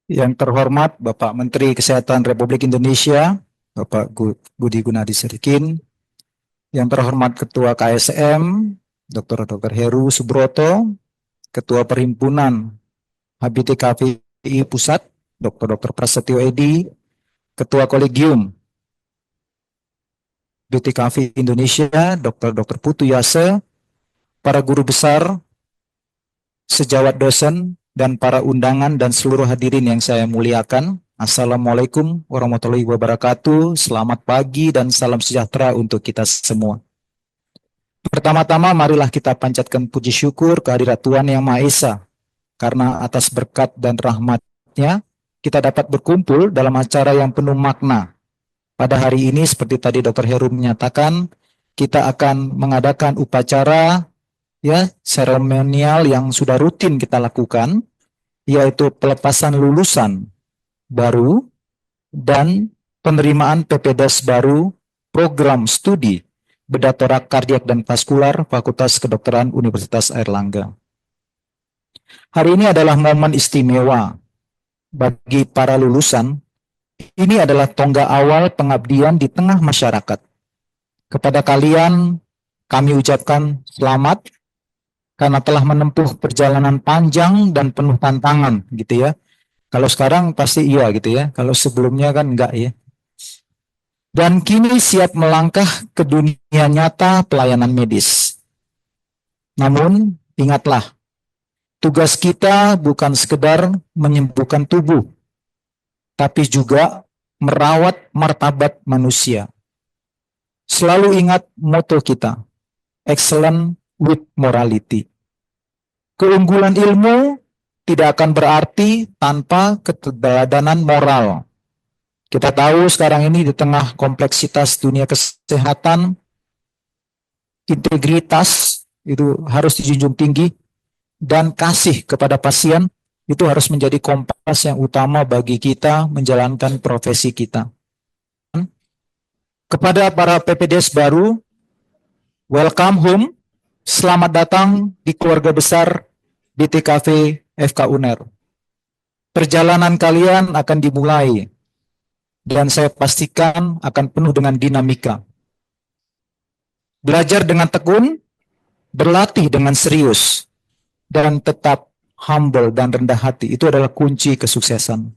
Yang terhormat Bapak Menteri Kesehatan Republik Indonesia, Bapak Budi Gunadi Sadikin, yang terhormat Ketua KSM, Dr. Heru Subroto, Ketua Perhimpunan HBTKVI Pusat, Dr. Prasetyo Edi, Ketua Kolegium BTKV Indonesia, Dr. Putu Yase, para guru besar, sejawat dosen, dan para undangan dan seluruh hadirin yang saya muliakan. Assalamualaikum warahmatullahi wabarakatuh. Selamat pagi dan salam sejahtera untuk kita semua. Pertama-tama marilah kita panjatkan puji syukur kehadirat Tuhan Yang Maha Esa, karena atas berkat dan rahmat-Nya kita dapat berkumpul dalam acara yang penuh makna. Pada hari ini seperti tadi Dr. Heru menyatakan, kita akan mengadakan upacara seremonial yang sudah rutin kita lakukan, yaitu pelepasan lulusan baru dan penerimaan PPDS baru program studi bedah torak kardiak dan vaskular Fakultas Kedokteran Universitas Airlangga. Hari ini adalah momen istimewa bagi para lulusan. Ini adalah tonggak awal pengabdian di tengah masyarakat. Kepada kalian kami ucapkan selamat karena telah menempuh perjalanan panjang dan penuh tantangan gitu ya. Kalau sekarang pasti iya gitu ya, kalau sebelumnya kan enggak ya. Dan kini siap melangkah ke dunia nyata pelayanan medis. Namun ingatlah, tugas kita bukan sekedar menyembuhkan tubuh, tapi juga merawat martabat manusia. Selalu ingat moto kita, excellent with morality. Keunggulan ilmu tidak akan berarti tanpa keteladanan moral. Kita tahu sekarang ini di tengah kompleksitas dunia kesehatan, integritas itu harus dijunjung tinggi, dan kasih kepada pasien itu harus menjadi kompas yang utama bagi kita menjalankan profesi kita. Kepada para PPDS baru, welcome home, selamat datang di keluarga besar BTKV FK UNER. Perjalanan kalian akan dimulai, dan saya pastikan akan penuh dengan dinamika. Belajar dengan tekun, berlatih dengan serius, dan tetap humble dan rendah hati. Itu adalah kunci kesuksesan.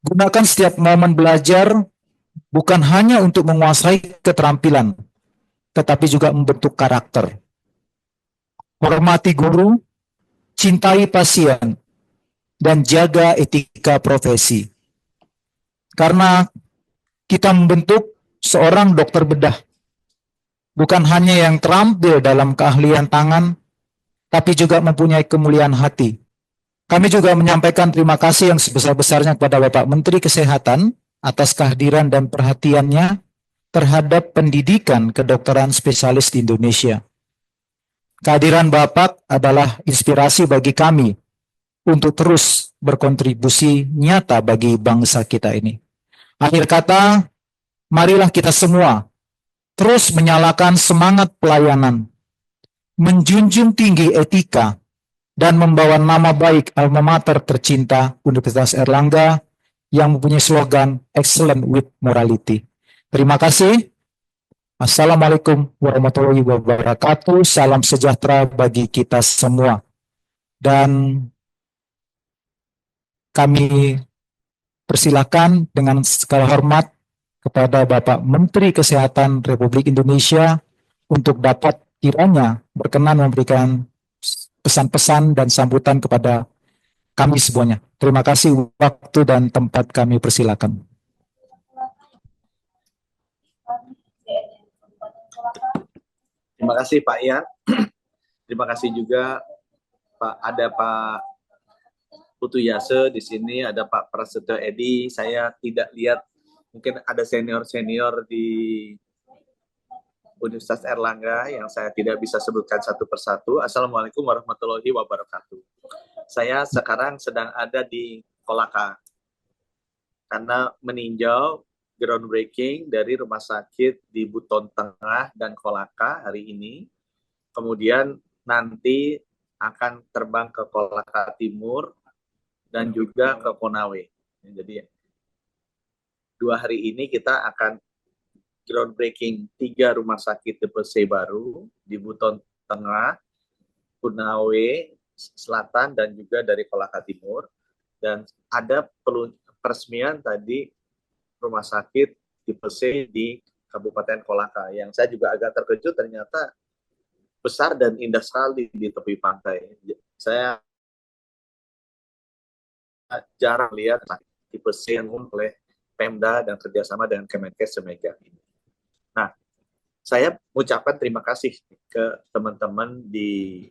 Gunakan setiap momen belajar bukan hanya untuk menguasai keterampilan, tetapi juga membentuk karakter. Hormati guru, cintai pasien, dan jaga etika profesi. Karena kita membentuk seorang dokter bedah, bukan hanya yang terampil dalam keahlian tangan, tapi juga mempunyai kemuliaan hati. Kami juga menyampaikan terima kasih yang sebesar-besarnya kepada Bapak Menteri Kesehatan atas kehadiran dan perhatiannya terhadap pendidikan kedokteran spesialis di Indonesia. Kehadiran Bapak adalah inspirasi bagi kami untuk terus berkontribusi nyata bagi bangsa kita ini. Akhir kata, marilah kita semua terus menyalakan semangat pelayanan, menjunjung tinggi etika, dan membawa nama baik alma mater tercinta Universitas Airlangga yang mempunyai slogan Excellent with Morality. Terima kasih. Assalamualaikum warahmatullahi wabarakatuh. Salam sejahtera bagi kita semua. Dan kami persilakan dengan segala hormat kepada Bapak Menteri Kesehatan Republik Indonesia untuk dapat kiranya berkenan memberikan pesan-pesan dan sambutan kepada kami semuanya. Terima kasih, waktu dan tempat kami persilakan. Terima kasih Pak Ian. Terima kasih juga Pak Putu Yase di sini, ada Pak Prasetyo Edi. Saya tidak lihat, mungkin ada senior-senior di Universitas Airlangga yang saya tidak bisa sebutkan satu persatu. Assalamualaikum warahmatullahi wabarakatuh. Saya sekarang sedang ada di Kolaka karena meninjau groundbreaking dari rumah sakit di Buton Tengah dan Kolaka hari ini. Kemudian nanti akan terbang ke Kolaka Timur dan juga ke Konawe. Jadi 2 hari ini kita akan groundbreaking 3 rumah sakit tipe C baru di Buton Tengah, Konawe Selatan, dan juga dari Kolaka Timur. Dan ada peresmian tadi rumah sakit tipe C di Kabupaten Kolaka, yang saya juga agak terkejut ternyata besar dan indah sekali di tepi pantai. Saya jarang lihat tipe C yang oleh Pemda dan kerjasama dengan Kemenkes semegah ini. Nah, saya mengucapkan terima kasih ke teman-teman di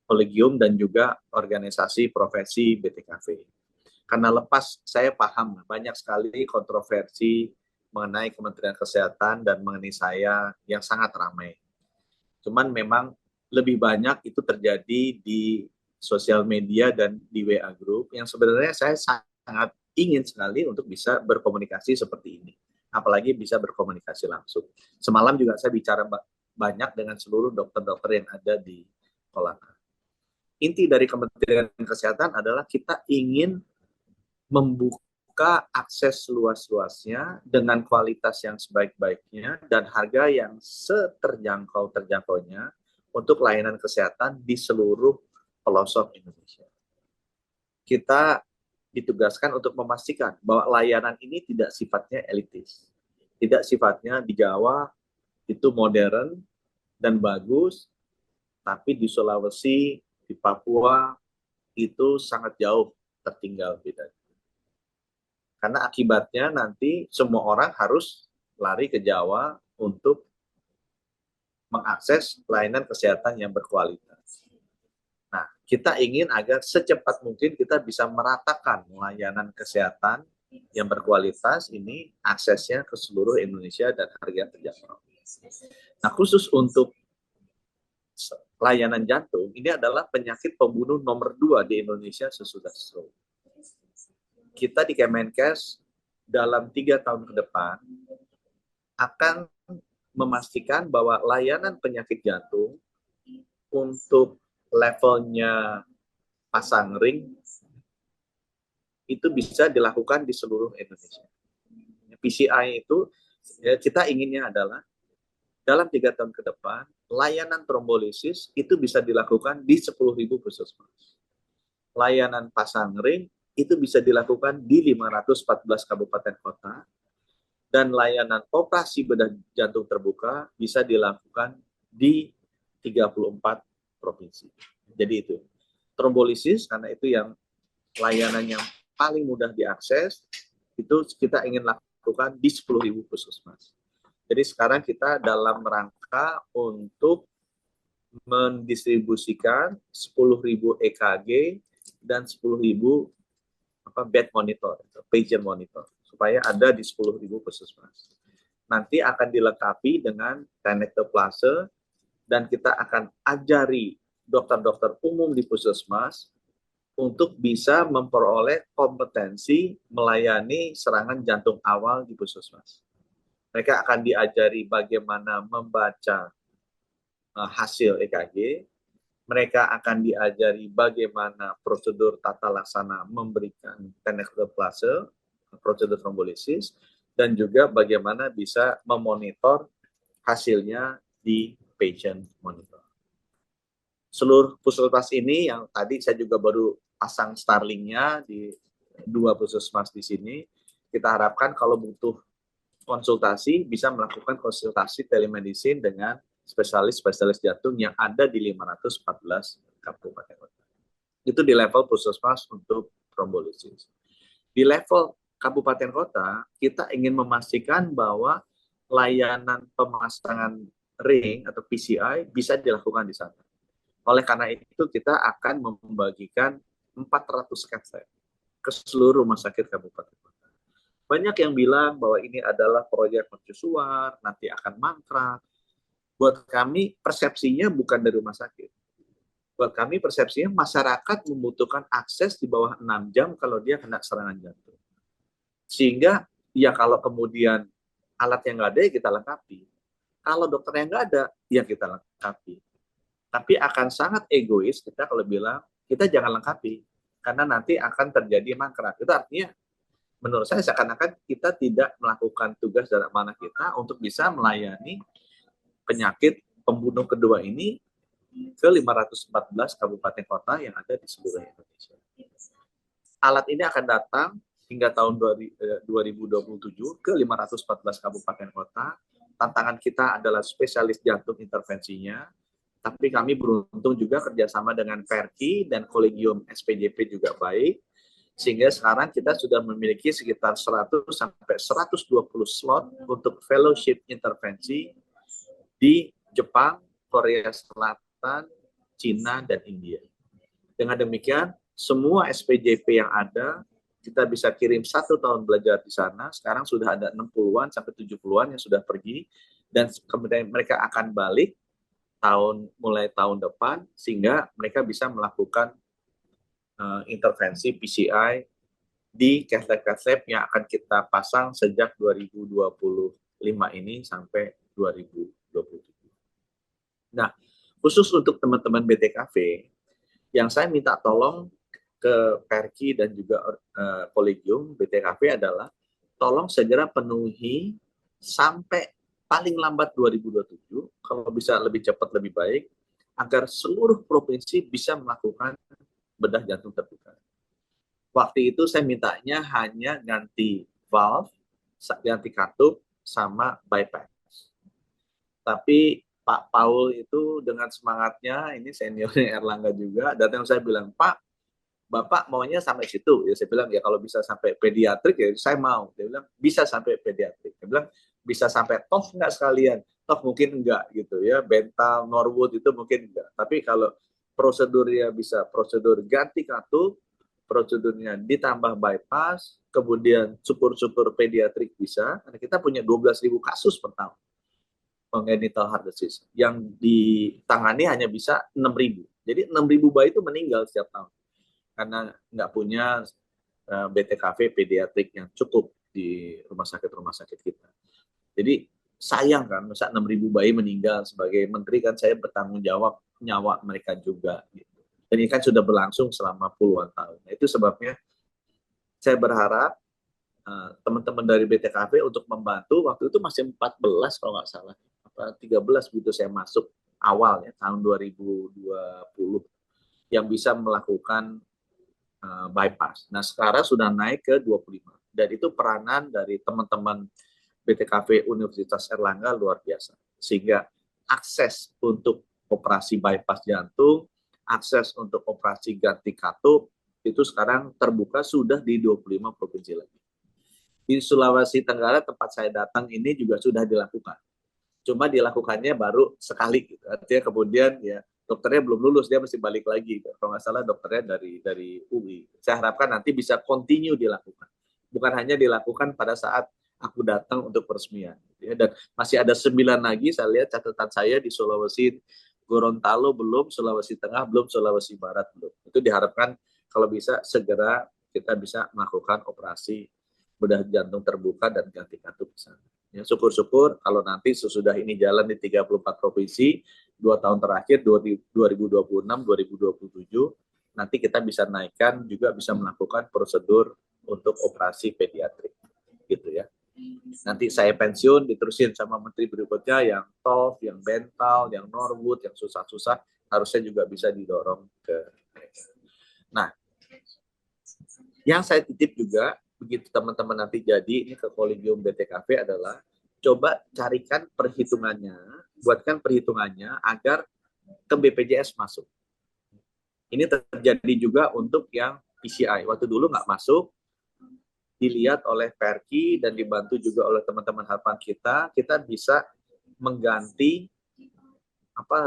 Kolegium dan juga organisasi profesi BTKV. Karena lepas saya paham banyak sekali kontroversi mengenai Kementerian Kesehatan dan mengenai saya yang sangat ramai. Cuman memang lebih banyak itu terjadi di sosial media dan di WA Group yang sebenarnya saya sangat ingin sekali untuk bisa berkomunikasi seperti ini. Apalagi bisa berkomunikasi langsung. Semalam juga saya bicara banyak dengan seluruh dokter-dokter yang ada di Kolaka. Inti dari Kementerian Kesehatan adalah kita ingin membuka akses luas-luasnya dengan kualitas yang sebaik-baiknya dan harga yang seterjangkau-terjangkaunya untuk layanan kesehatan di seluruh pelosok Indonesia. Kita ditugaskan untuk memastikan bahwa layanan ini tidak sifatnya elitis. Tidak sifatnya di Jawa itu modern dan bagus, tapi di Sulawesi, di Papua itu sangat jauh tertinggal bedanya. Karena akibatnya nanti semua orang harus lari ke Jawa untuk mengakses layanan kesehatan yang berkualitas. Nah, kita ingin agar secepat mungkin kita bisa meratakan layanan kesehatan yang berkualitas ini aksesnya ke seluruh Indonesia dan harga terjangkau. Nah, khusus untuk layanan jantung, ini adalah penyakit pembunuh nomor 2 di Indonesia sesudah stroke. Kita di Kemenkes dalam 3 tahun ke depan akan memastikan bahwa layanan penyakit jantung untuk levelnya pasang ring itu bisa dilakukan di seluruh Indonesia. PCI itu kita inginnya adalah dalam 3 tahun ke depan layanan trombolisis itu bisa dilakukan di 10.000 puskesmas. Layanan pasang ring itu bisa dilakukan di 514 kabupaten kota, dan layanan operasi bedah jantung terbuka bisa dilakukan di 34 provinsi. Jadi itu. Trombolisis, karena itu yang layanan yang paling mudah diakses, itu kita ingin lakukan di 10.000 puskesmas. Jadi sekarang kita dalam rangka untuk mendistribusikan 10.000 EKG dan 10.000 bed monitor, patient monitor, supaya ada di 10.000 puskesmas. Nanti akan dilengkapi dengan tenecteplase dan kita akan ajari dokter-dokter umum di puskesmas untuk bisa memperoleh kompetensi melayani serangan jantung awal di puskesmas. Mereka akan diajari bagaimana membaca hasil EKG, mereka akan diajari bagaimana prosedur tata laksana memberikan tenecteplase, prosedur trombolisis, dan juga bagaimana bisa memonitor hasilnya di patient monitor. Seluruh puskesmas ini yang tadi saya juga baru pasang Starlink-nya di 2 puskesmas di sini, kita harapkan kalau butuh konsultasi bisa melakukan konsultasi telemedicine dengan spesialis-spesialis jantung yang ada di 514 kabupaten kota. Itu di level puskesmas untuk trombolisis. Di level kabupaten kota, kita ingin memastikan bahwa layanan pemasangan ring atau PCI bisa dilakukan di sana. Oleh karena itu, kita akan membagikan 400 catheter ke seluruh rumah sakit kabupaten kota. Banyak yang bilang bahwa ini adalah proyek mercusuar, nanti akan mangkrak. Buat kami, persepsinya bukan dari rumah sakit. Buat kami, persepsinya masyarakat membutuhkan akses di bawah 6 jam kalau dia kena serangan jantung. Sehingga, ya kalau kemudian alat yang nggak ada, ya kita lengkapi. Kalau dokter yang nggak ada, ya kita lengkapi. Tapi akan sangat egois kita kalau bilang, kita jangan lengkapi. karena nanti akan terjadi mangkrak. Itu artinya menurut saya seakan-akan kita tidak melakukan tugas dan amanah kita untuk bisa melayani penyakit pembunuh kedua ini ke 514 kabupaten kota yang ada di seluruh Indonesia. Alat ini akan datang hingga tahun 2027 ke 514 kabupaten kota. Tantangan kita adalah spesialis jantung intervensinya, tapi kami beruntung juga kerjasama dengan Perki dan Kolegium SPJP juga baik, sehingga sekarang kita sudah memiliki sekitar 100 sampai 120 slot untuk fellowship intervensi di Jepang, Korea Selatan, Cina, dan India. Dengan demikian, semua SPJP yang ada, kita bisa kirim 1 tahun belajar di sana, sekarang sudah ada 60-an sampai 70-an yang sudah pergi, dan kemudian mereka akan balik mulai tahun depan, sehingga mereka bisa melakukan intervensi PCI di cath lab yang akan kita pasang sejak 2025 ini sampai 2027. Nah, khusus untuk teman-teman BTKV, yang saya minta tolong ke Perki dan juga Kolegium BTKV adalah tolong segera penuhi sampai paling lambat 2027, kalau bisa lebih cepat lebih baik, agar seluruh provinsi bisa melakukan bedah jantung terbuka. Waktu itu saya mintanya hanya ganti valve, ganti katup, sama bypass. Tapi Pak Paul itu dengan semangatnya, ini seniornya Erlangga juga, datang saya bilang, Pak, Bapak maunya sampai situ. Ya saya bilang, ya kalau bisa sampai pediatrik, ya saya mau. Dia bilang, bisa sampai pediatrik. Dia bilang, bisa sampai TOF nggak sekalian? TOF mungkin enggak gitu ya, Bental, Norwood itu mungkin enggak. Tapi kalau prosedurnya bisa prosedur ganti katup, prosedurnya ditambah bypass, kemudian syukur-syukur pediatrik bisa, karena kita punya 12.000 kasus per tahun congenital heart disease, yang ditangani hanya bisa 6.000. Jadi 6.000 bayi itu meninggal setiap tahun karena nggak punya BTKV pediatrik yang cukup di rumah sakit kita. Jadi sayang kan, masa 6.000 bayi meninggal. Sebagai menteri kan saya bertanggung jawab nyawa mereka juga. Gitu. Dan ini kan sudah berlangsung selama puluhan tahun. Nah, itu sebabnya saya berharap teman-teman dari BTKV untuk membantu. Waktu itu masih 14 kalau nggak salah. 13 begitu saya masuk awal ya, tahun 2020, yang bisa melakukan bypass. Nah, sekarang sudah naik ke 25. Dan itu peranan dari teman-teman BTKV Universitas Erlangga luar biasa. Sehingga akses untuk operasi bypass jantung, akses untuk operasi ganti katup, itu sekarang terbuka sudah di 25 provinsi lagi. Di Sulawesi Tenggara tempat saya datang ini juga sudah dilakukan. Cuma dilakukannya baru sekali gitu. Artinya kemudian ya dokternya belum lulus, dia mesti balik lagi. Kalau nggak salah dokternya dari UI. Saya harapkan nanti bisa continue dilakukan. Bukan hanya dilakukan pada saat aku datang untuk peresmian. Ya. Dan masih ada 9 lagi, saya lihat catatan saya di Sulawesi, Gorontalo belum, Sulawesi Tengah belum, Sulawesi Barat belum. Itu diharapkan kalau bisa segera kita bisa melakukan operasi bedah jantung terbuka dan ganti katup di sana. Ya, syukur-syukur kalau nanti sesudah ini jalan di 34 provinsi, 2 tahun terakhir, 2026, 2027, nanti kita bisa naikkan, juga bisa melakukan prosedur untuk operasi pediatrik. Gitu ya. Nanti saya pensiun, diterusin sama menteri berikutnya, yang TOF, yang Bental, yang Norwood, yang susah-susah, harusnya juga bisa didorong ke mereka. Nah, yang saya titip juga, begitu teman-teman nanti jadi ini ke Kolegium BTKV adalah coba carikan perhitungannya, buatkan perhitungannya agar ke BPJS masuk. Ini terjadi juga untuk yang PCI. Waktu dulu nggak masuk, dilihat oleh Perki dan dibantu juga oleh teman-teman harapan kita bisa mengganti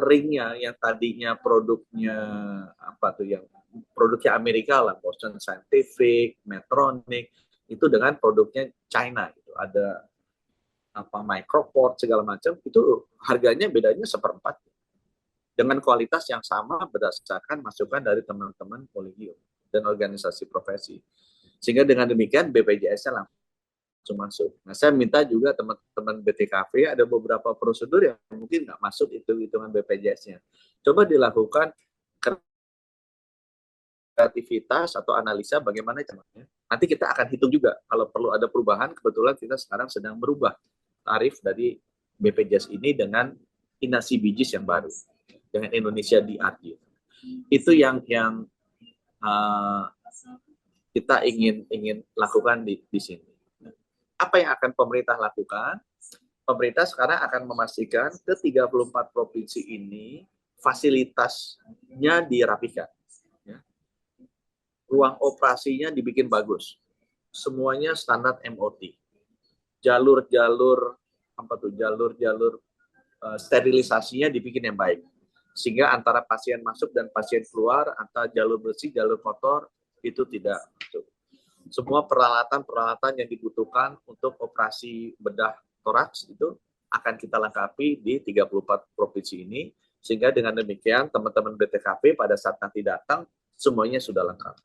ringnya yang tadinya produknya yang produknya Amerika lah, Boston Scientific, Medtronic, itu dengan produknya China gitu. Ada Microport segala macam, itu harganya bedanya 1/4 dengan kualitas yang sama berdasarkan masukan dari teman-teman kolegium dan organisasi profesi. Sehingga dengan demikian BPJS-nya langsung masuk. Nah, saya minta juga teman-teman BTKV ada beberapa prosedur yang mungkin nggak masuk itu hitungan BPJS-nya. Coba dilakukan kreativitas atau analisa bagaimana caranya. Nanti kita akan hitung juga kalau perlu ada perubahan. Kebetulan kita sekarang sedang merubah tarif dari BPJS ini dengan inasi bijis yang baru, dengan Indonesia DRD. Itu yang kita ingin lakukan di sini. Apa yang akan pemerintah lakukan? Pemerintah sekarang akan memastikan ke 34 provinsi ini fasilitasnya dirapikan. Ya. Ruang operasinya dibikin bagus. Semuanya standar MOT. Jalur-jalur sterilisasinya dibikin yang baik. Sehingga antara pasien masuk dan pasien keluar, antara jalur bersih, jalur kotor, itu tidak masuk. Semua peralatan-peralatan yang dibutuhkan untuk operasi bedah toraks itu akan kita lengkapi di 34 provinsi ini, sehingga dengan demikian teman-teman BTKP pada saat nanti datang, semuanya sudah lengkap.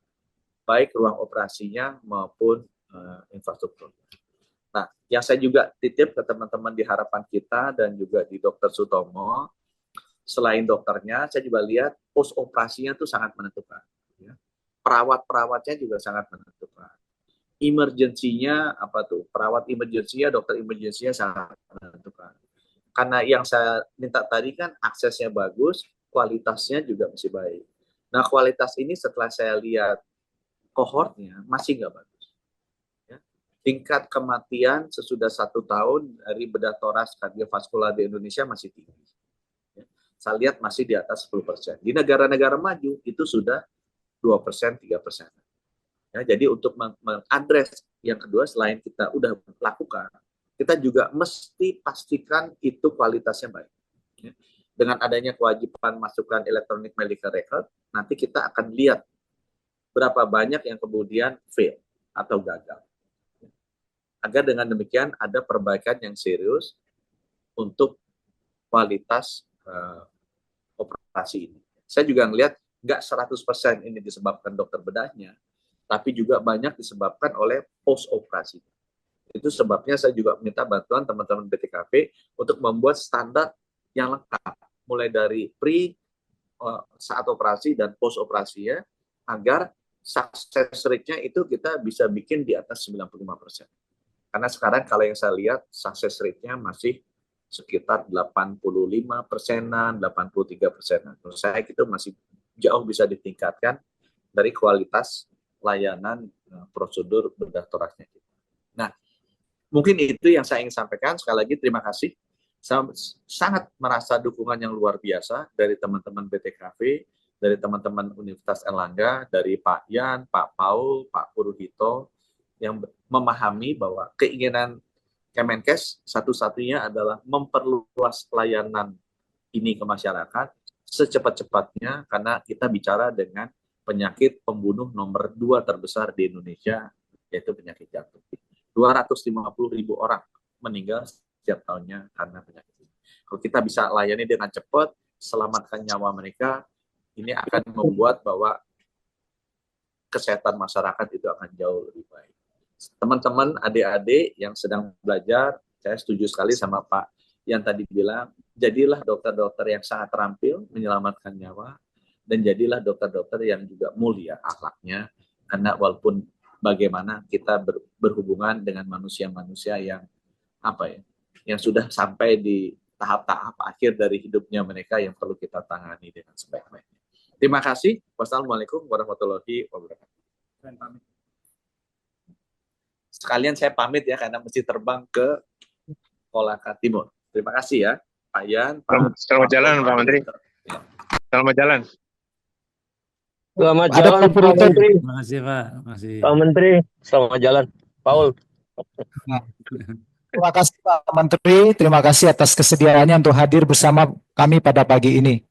Baik ruang operasinya maupun infrastruktur. Nah, yang saya juga titip ke teman-teman di harapan kita dan juga di Dr. Sutomo, selain dokternya, saya juga lihat pos operasinya itu sangat menentukan. Ya. Perawat-perawatnya juga sangat menentukan. Emergensinya apa tuh? Perawat emergensinya, dokter emergensinya sangat menentukan. Karena yang saya minta tadi kan aksesnya bagus, kualitasnya juga masih baik. Nah, kualitas ini setelah saya lihat kohortnya masih nggak bagus. Ya. Tingkat kematian sesudah 1 tahun dari bedah toraks kardiovaskular di Indonesia masih tinggi. Ya. Saya lihat masih di atas 10%. Di negara-negara maju itu sudah 2%, 3%. Ya, jadi untuk mengadres yang kedua, selain kita udah lakukan, kita juga mesti pastikan itu kualitasnya baik. Ya. Dengan adanya kewajiban masukkan electronic medical record, nanti kita akan lihat berapa banyak yang kemudian fail atau gagal. Ya. Agar dengan demikian ada perbaikan yang serius untuk kualitas operasi ini. Saya juga melihat nggak 100% ini disebabkan dokter bedahnya, tapi juga banyak disebabkan oleh post operasi. Itu sebabnya saya juga minta bantuan teman-teman BTKP untuk membuat standar yang lengkap, mulai dari saat operasi dan post operasi ya, agar success rate-nya itu kita bisa bikin di atas 95%. Karena sekarang kalau yang saya lihat success rate-nya masih sekitar 85%-an, 83%-an. Menurut saya itu masih jauh bisa ditingkatkan dari kualitas layanan prosedur bedah toraksnya. Nah, mungkin itu yang saya ingin sampaikan. Sekali lagi terima kasih. Saya sangat merasa dukungan yang luar biasa dari teman-teman BTKP, dari teman-teman Universitas Airlangga, dari Pak Yan, Pak Paul, Pak Puruhito, yang memahami bahwa keinginan Kemenkes satu-satunya adalah memperluas layanan ini ke masyarakat secepat-cepatnya, karena kita bicara dengan penyakit pembunuh nomor 2 terbesar di Indonesia, yaitu penyakit jantung. 250.000 orang meninggal setiap tahunnya karena penyakit ini. Kalau kita bisa layani dengan cepat, selamatkan nyawa mereka, ini akan membuat bahwa kesehatan masyarakat itu akan jauh lebih baik. Teman-teman, adik-adik yang sedang belajar, saya setuju sekali sama Pak yang tadi bilang, jadilah dokter-dokter yang sangat terampil menyelamatkan nyawa, dan jadilah dokter-dokter yang juga mulia akhlaknya, karena walaupun bagaimana kita berhubungan dengan manusia-manusia yang yang sudah sampai di tahap-tahap akhir dari hidupnya mereka yang perlu kita tangani dengan sebaik-baiknya. Terima kasih. Wassalamualaikum warahmatullahi wabarakatuh. Sekalian saya pamit ya, karena mesti terbang ke Kolaka Timur. Terima kasih ya, Pak Yan. Selamat jalan, Pak Menteri. Selamat jalan. Selamat Ada jalan, Pak Pak Menteri. Terima kasih, Pak. Terima kasih. Pak Menteri, selamat jalan. Paul. Terima kasih Pak Menteri, terima kasih atas kesediaannya untuk hadir bersama kami pada pagi ini.